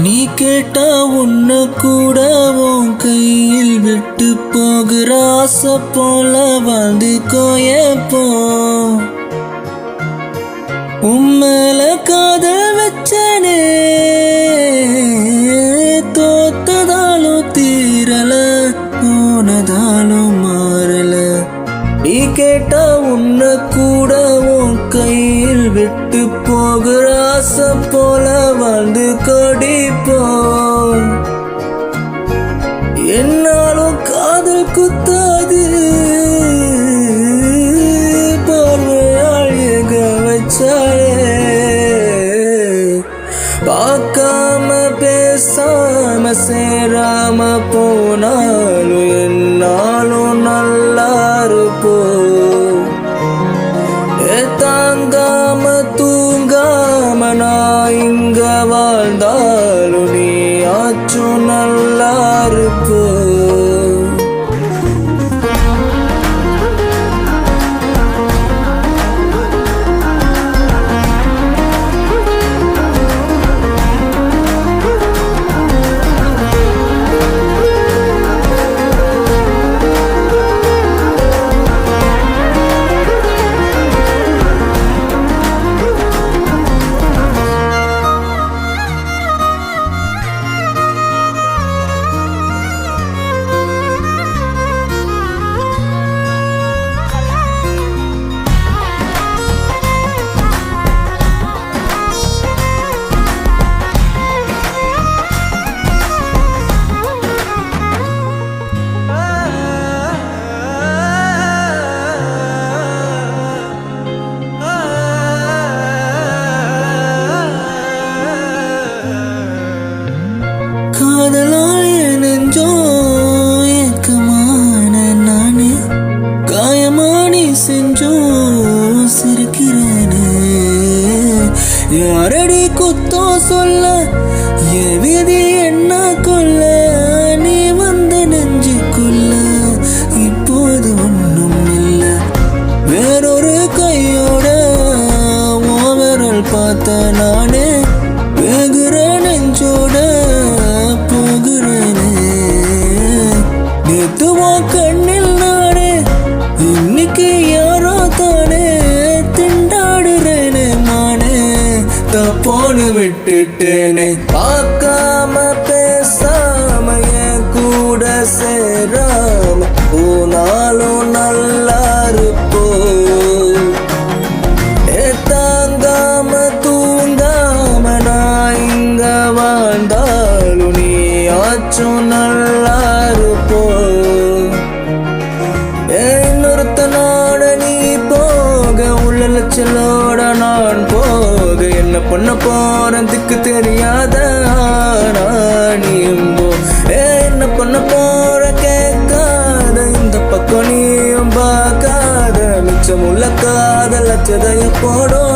நீ கேட்டா உன்னை கூட உன் கையில் விட்டு போகிற ஆசை போல வாழ்ந்துக்கோயப்போ. உம்மேல காதல் வச்சனே, தோத்ததாலும் தீரல, போனதாலும் மாறல. நீ கேட்டா உன்னை கூட உன் கையில் விட்டு போகிற ஆசை போல வாழ்ந்து கொடிப்போ. என்னாலும் காதல் குத்தாது, பார்வையால் ஏக வச்சாலே. பார்க்காம பேசாம சேராம போனாலும் என்னாலும் நல்லா இருப்போ. தாங்காம தூங்காம நான் இங்க வாழ்ந்தாலும் நீ ஆச்சும் நல்லா இருப்போ. காதலாய் நெஞ்சோ ஏக்கமான நானே, காயமானி செஞ்சோ சிரிக்கிறேனே. யாரடி குத்தோ சொல்ல, என் விதி என்ன கொல்ல. நீ வந்த நெஞ்சுக்குள்ள இப்போது ஒன்றும் இல்லை. வேறொரு கையோட ஓவரல் பார்த்த நானே, வேகுற நெஞ்சோட போகிறேனே. நேத்துவா கண்ணில் நானே, இன்னைக்கு யாரோ தானே திண்டாடுறேனே மானே. தப்போன்னு விட்டுட்டேனே, பார்க்காம பேசாம என் கூட சேராம போனாலும் நல்லா இருப்போ. தாங்காம தூங்காம நான் இங்க வாழ்ந்தாலும் நீ ஆச்சும் நல்லா இருப்போ. இன்னொருத்தனோட நீ போக, உள்ள லட்சலோட நான் போக, என்ன பண்ண போறதுக்கு தெரியாத நீயும்போ. என்ன பண்ண போற கேட்காத, இந்த பக்கம் நீயும் பார்க்காத, மிச்சம் உள்ள காதல் லட்சதைய போடும்.